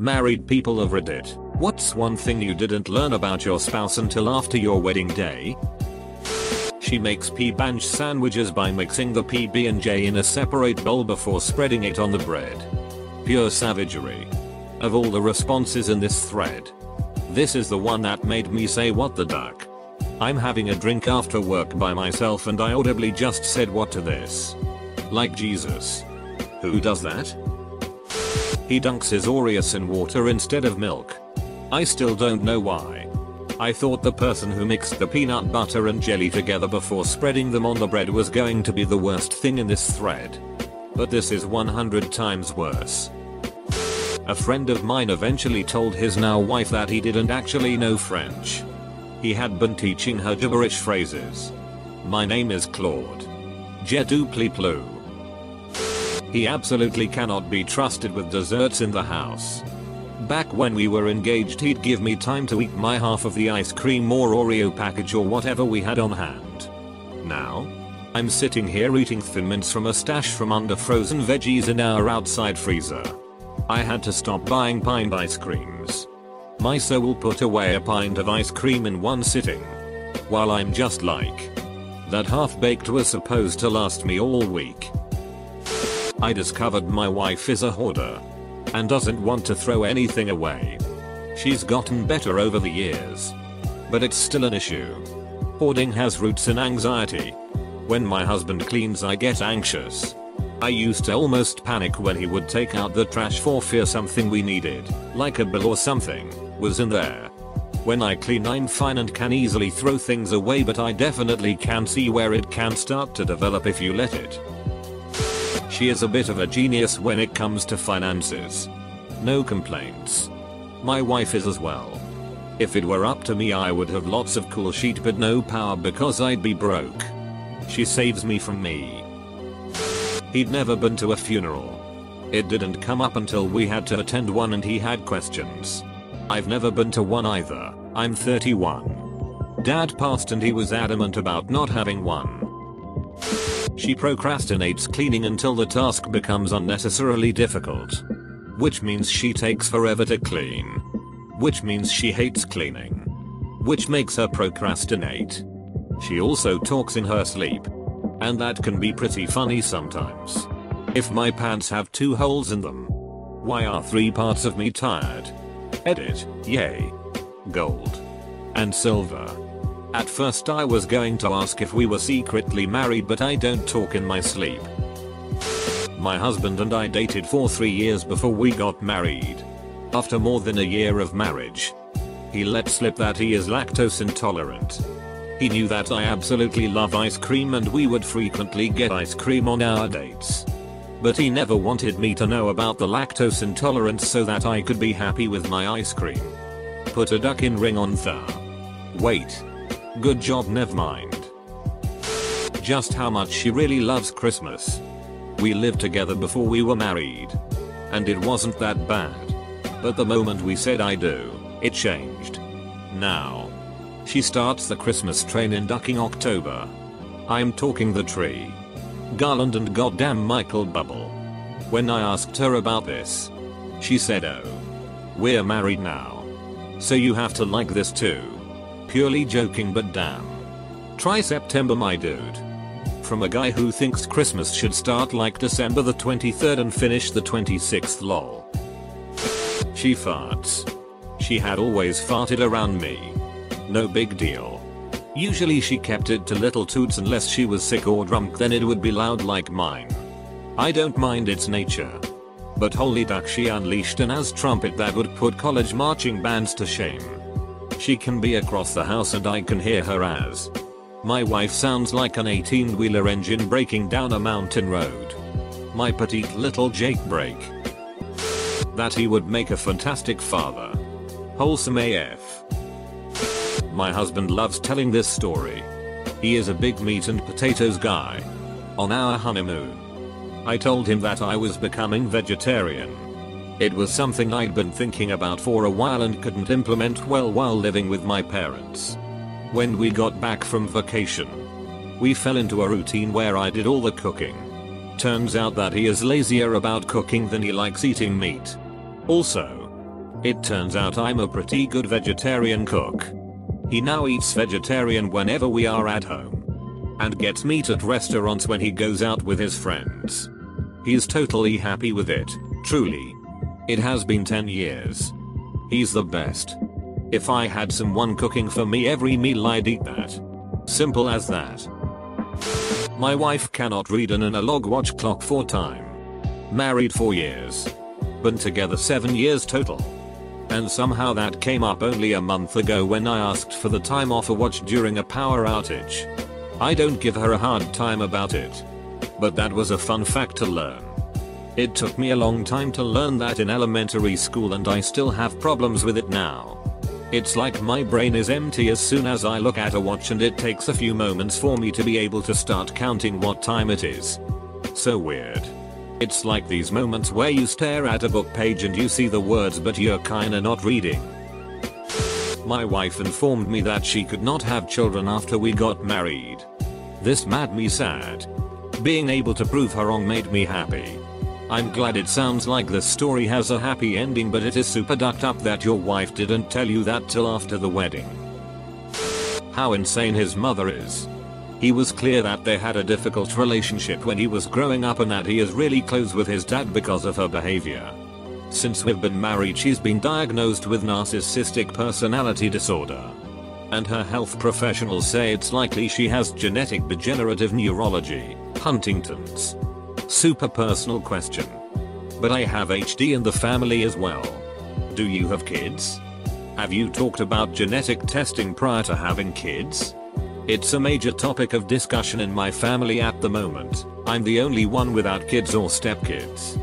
Married people of Reddit, what's one thing you didn't learn about your spouse until after your wedding day? She makes PB&J sandwiches by mixing the PB&J in a separate bowl before spreading it on the bread. Pure savagery. Of all the responses in this thread, this is the one that made me say what the duck. I'm having a drink after work by myself and I audibly just said what to this. Like Jesus. Who does that? He dunks his Oreos in water instead of milk. I still don't know why. I thought the person who mixed the peanut butter and jelly together before spreading them on the bread was going to be the worst thing in this thread. But this is 100 times worse. A friend of mine eventually told his now wife that he didn't actually know French. He had been teaching her gibberish phrases. My name is Claude. Je du pli plou. He absolutely cannot be trusted with desserts in the house. Back when we were engaged, he'd give me time to eat my half of the ice cream or Oreo package or whatever we had on hand. Now, I'm sitting here eating Thin Mints from a stash from under frozen veggies in our outside freezer. I had to stop buying pint ice creams. My soul put away a pint of ice cream in one sitting. While I'm just like, that half-baked was supposed to last me all week. I discovered my wife is a hoarder and doesn't want to throw anything away. She's gotten better over the years, but it's still an issue. Hoarding has roots in anxiety. When my husband cleans, I get anxious. I used to almost panic when he would take out the trash for fear something we needed, like a bill or something, was in there. When I clean, I'm fine and can easily throw things away, but I definitely can see where it can start to develop if you let it. She is a bit of a genius when it comes to finances. No complaints. My wife is as well. If it were up to me, I would have lots of cool shit but no power because I'd be broke. She saves me from me. He'd never been to a funeral. It didn't come up until we had to attend one and he had questions. I've never been to one either. I'm 31. Dad passed and he was adamant about not having one. She procrastinates cleaning until the task becomes unnecessarily difficult. Which means she takes forever to clean. Which means she hates cleaning. Which makes her procrastinate. She also talks in her sleep. And that can be pretty funny sometimes. If my pants have 2 holes in them, why are 3 parts of me tired? Edit, yay. Gold. And silver. At first I was going to ask if we were secretly married, but I don't talk in my sleep. My husband and I dated for 3 years before we got married. After more than a year of marriage, he let slip that he is lactose intolerant. He knew that I absolutely love ice cream and we would frequently get ice cream on our dates. But he never wanted me to know about the lactose intolerance so that I could be happy with my ice cream. Put a duck in ring on the. Wait. Good job, never mind. Just how much she really loves Christmas. We lived together before we were married. And it wasn't that bad. But the moment we said I do, it changed. Now. She starts the Christmas train in ducking October. I'm talking the tree, garland and goddamn Michael Bubble. When I asked her about this, she said, oh, we're married now. So you have to like this too. Purely joking, but damn. Try September, my dude. From a guy who thinks Christmas should start like December the 23rd and finish the 26th, lol. She farts. She had always farted around me. No big deal. Usually she kept it to little toots unless she was sick or drunk, then it would be loud like mine. I don't mind its nature. But holy duck, she unleashed an ass trumpet that would put college marching bands to shame. She can be across the house and I can hear her as. My wife sounds like an 18-wheeler engine breaking down a mountain road. My petite little Jake break. That he would make a fantastic father. Wholesome AF. My husband loves telling this story. He is a big meat and potatoes guy. On our honeymoon, I told him that I was becoming vegetarian. It was something I'd been thinking about for a while and couldn't implement well while living with my parents. When we got back from vacation, we fell into a routine where I did all the cooking. Turns out that he is lazier about cooking than he likes eating meat. Also, It turns out I'm a pretty good vegetarian cook. He now eats vegetarian whenever we are at home. And gets meat at restaurants when he goes out with his friends. He's totally happy with it, truly. It has been 10 years. He's the best. If I had someone cooking for me every meal, I'd eat that. Simple as that. My wife cannot read an analog watch clock for time. Married 4 years. Been together 7 years total. And somehow that came up only a month ago when I asked for the time off a watch during a power outage. I don't give her a hard time about it. But that was a fun fact to learn. It took me a long time to learn that in elementary school, and I still have problems with it now. It's like my brain is empty as soon as I look at a watch, and it takes a few moments for me to be able to start counting what time it is. So weird. It's like these moments where you stare at a book page and you see the words but you're kinda not reading. My wife informed me that she could not have children after we got married. This made me sad. Being able to prove her wrong made me happy. I'm glad it sounds like the story has a happy ending, but it is super ducked up that your wife didn't tell you that till after the wedding. How insane his mother is. He was clear that they had a difficult relationship when he was growing up and that he is really close with his dad because of her behavior. Since we've been married, she's been diagnosed with narcissistic personality disorder. And her health professionals say it's likely she has genetic degenerative neurology, Huntington's. Super personal question. But I have HD in the family as well. Do you have kids? Have you talked about genetic testing prior to having kids? It's a major topic of discussion in my family at the moment. I'm the only one without kids or stepkids.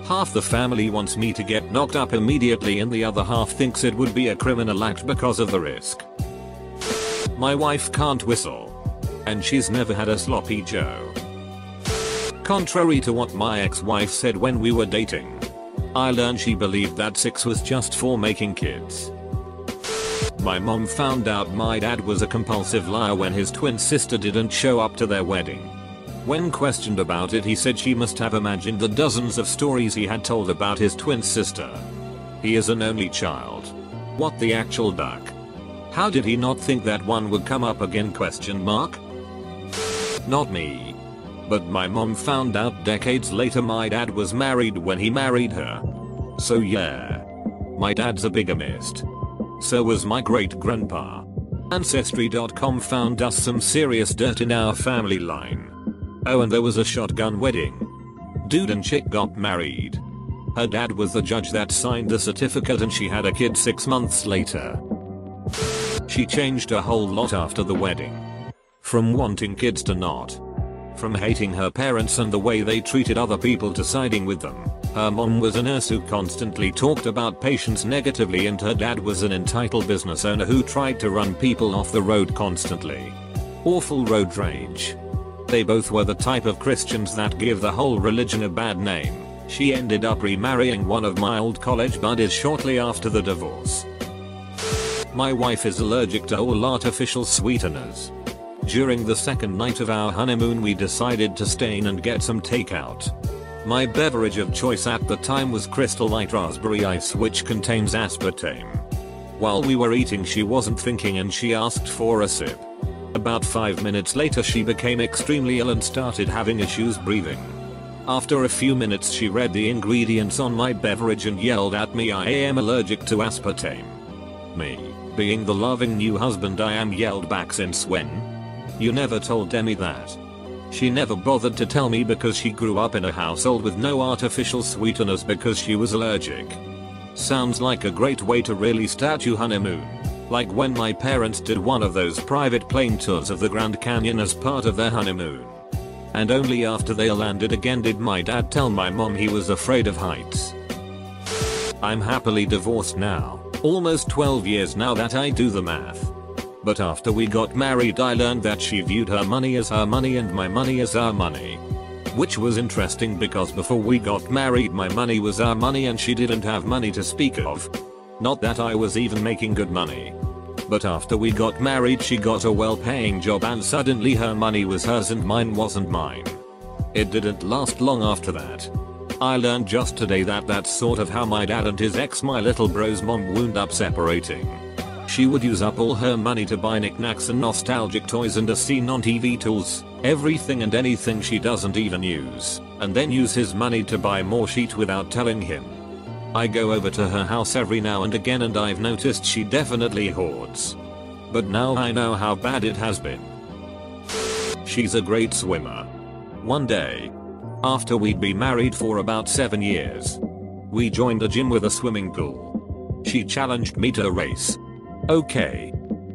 Half the family wants me to get knocked up immediately and the other half thinks it would be a criminal act because of the risk. My wife can't whistle. And she's never had a sloppy joe. Contrary to what my ex-wife said when we were dating. I learned she believed that sex was just for making kids. My mom found out my dad was a compulsive liar when his twin sister didn't show up to their wedding. When questioned about it, he said she must have imagined the dozens of stories he had told about his twin sister. He is an only child. What the actual duck? How did he not think that one would come up again? ? Not me. But my mom found out decades later my dad was married when he married her. So yeah. My dad's a bigamist. So was my great grandpa. Ancestry.com found us some serious dirt in our family line. Oh, and there was a shotgun wedding. Dude and chick got married. Her dad was the judge that signed the certificate and she had a kid 6 months later. She changed a whole lot after the wedding. From wanting kids to not. From hating her parents and the way they treated other people to siding with them. Her mom was a nurse who constantly talked about patients negatively, and her dad was an entitled business owner who tried to run people off the road constantly. Awful road rage. They both were the type of Christians that give the whole religion a bad name. She ended up remarrying one of my old college buddies shortly after the divorce. My wife is allergic to all artificial sweeteners. During the second night of our honeymoon, we decided to stay in and get some takeout. My beverage of choice at the time was Crystal Light Raspberry Ice, which contains aspartame. While we were eating, she wasn't thinking and she asked for a sip. About 5 minutes later she became extremely ill and started having issues breathing. After a few minutes she read the ingredients on my beverage and yelled at me, "I am allergic to aspartame." Me, being the loving new husband I am, yelled back, "Since when? You never told Demi that." She never bothered to tell me because she grew up in a household with no artificial sweeteners because she was allergic. Sounds like a great way to really start your honeymoon. Like when my parents did one of those private plane tours of the Grand Canyon as part of their honeymoon. And only after they landed again did my dad tell my mom he was afraid of heights. I'm happily divorced now, almost 12 years now that I do the math. But after we got married I learned that she viewed her money as her money and my money as our money. Which was interesting because before we got married my money was our money and she didn't have money to speak of. Not that I was even making good money. But after we got married she got a well-paying job and suddenly her money was hers and mine wasn't mine. It didn't last long after that. I learned just today that that's sort of how my dad and his ex my little bro's mom wound up separating. She would use up all her money to buy knickknacks and nostalgic toys and as seen on TV tools, everything and anything she doesn't even use, and then use his money to buy more shit without telling him. I go over to her house every now and again and I've noticed she definitely hoards. But now I know how bad it has been. She's a great swimmer. One day, after we'd been married for about 7 years, we joined a gym with a swimming pool. She challenged me to a race. Okay.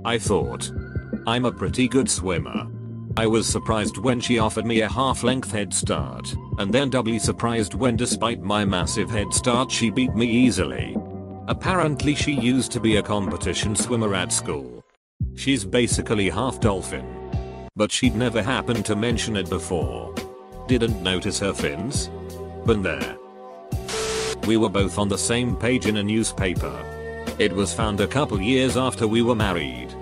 I thought. I'm a pretty good swimmer. I was surprised when she offered me a half-length head start, and then doubly surprised when despite my massive head start she beat me easily. Apparently she used to be a competition swimmer at school. She's basically half dolphin. But she'd never happened to mention it before. Didn't notice her fins? But there. We were both on the same page in a newspaper. It was found a couple years after we were married.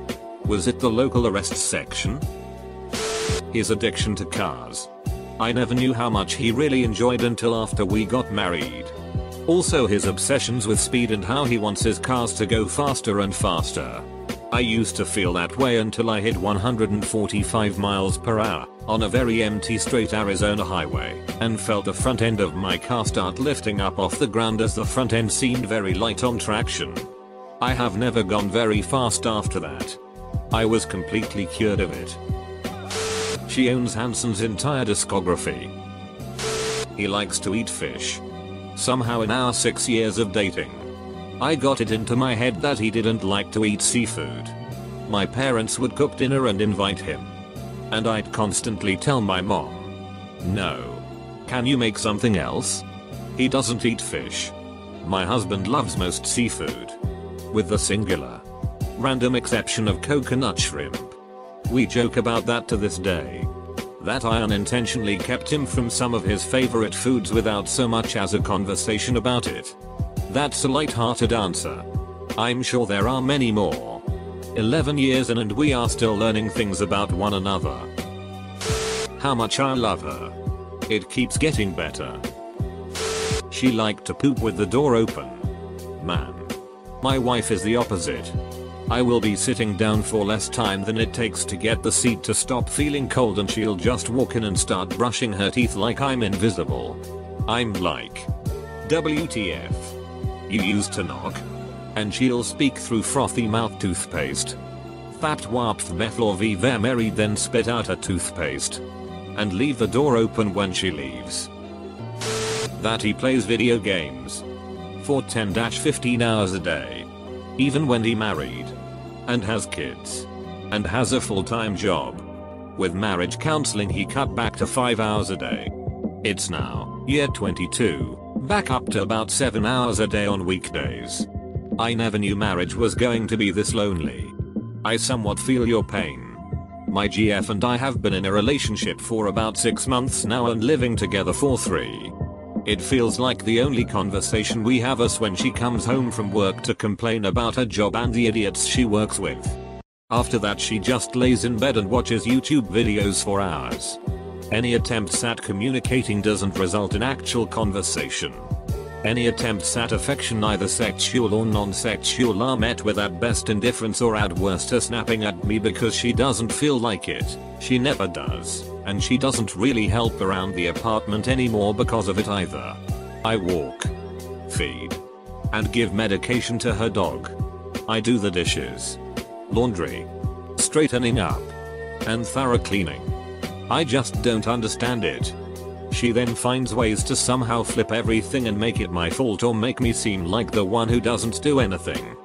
Was it the local arrests section? His addiction to cars. I never knew how much he really enjoyed until after we got married. Also his obsessions with speed and how he wants his cars to go faster and faster. I used to feel that way until I hit 145 miles per hour on a very empty straight Arizona highway and felt the front end of my car start lifting up off the ground as the front end seemed very light on traction. I have never gone very fast after that. I was completely cured of it. She owns Hanson's entire discography. He likes to eat fish. Somehow in our 6 years of dating, I got it into my head that he didn't like to eat seafood. My parents would cook dinner and invite him. And I'd constantly tell my mom, "No. Can you make something else?" He doesn't eat fish. My husband loves most seafood. With the singular, random exception of coconut shrimp. We joke about that to this day. That I unintentionally kept him from some of his favorite foods without so much as a conversation about it. That's a light-hearted answer. I'm sure there are many more. 11 years in and we are still learning things about one another. How much I love her. It keeps getting better. She liked to poop with the door open. Man. My wife is the opposite. I will be sitting down for less time than it takes to get the seat to stop feeling cold and she'll just walk in and start brushing her teeth like I'm invisible. I'm like, WTF? You used to knock? And she'll speak through frothy mouth toothpaste. Fat wapf before we were married, then spit out her toothpaste. And leave the door open when she leaves. That he plays video games. For 10-15 hours a day. Even when he married. And has kids. And has a full-time job. With marriage counseling he cut back to 5 hours a day. It's now, year 22. Back up to about 7 hours a day on weekdays. I never knew marriage was going to be this lonely. I somewhat feel your pain. My GF and I have been in a relationship for about 6 months now and living together for 3. It feels like the only conversation we have is when she comes home from work to complain about her job and the idiots she works with. After that she just lays in bed and watches YouTube videos for hours. Any attempts at communicating doesn't result in actual conversation. Any attempts at affection, either sexual or non-sexual, are met with at best indifference or at worst her snapping at me because she doesn't feel like it. She never does, and she doesn't really help around the apartment anymore because of it either. I walk, feed, and give medication to her dog. I do the dishes, laundry, straightening up, and thorough cleaning. I just don't understand it. She then finds ways to somehow flip everything and make it my fault or make me seem like the one who doesn't do anything.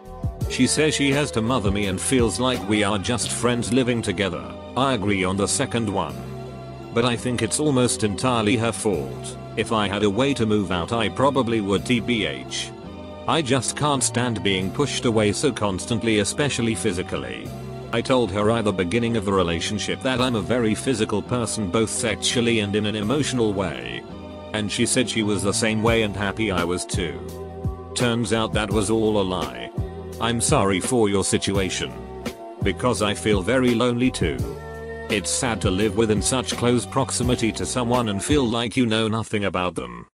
She says she has to mother me and feels like we are just friends living together. I agree on the second one. But I think it's almost entirely her fault. If I had a way to move out I probably would tbh. I just can't stand being pushed away so constantly, especially physically. I told her at the beginning of the relationship that I'm a very physical person both sexually and in an emotional way. And she said she was the same way and happy I was too. Turns out that was all a lie. I'm sorry for your situation. Because I feel very lonely too. It's sad to live within such close proximity to someone and feel like you know nothing about them.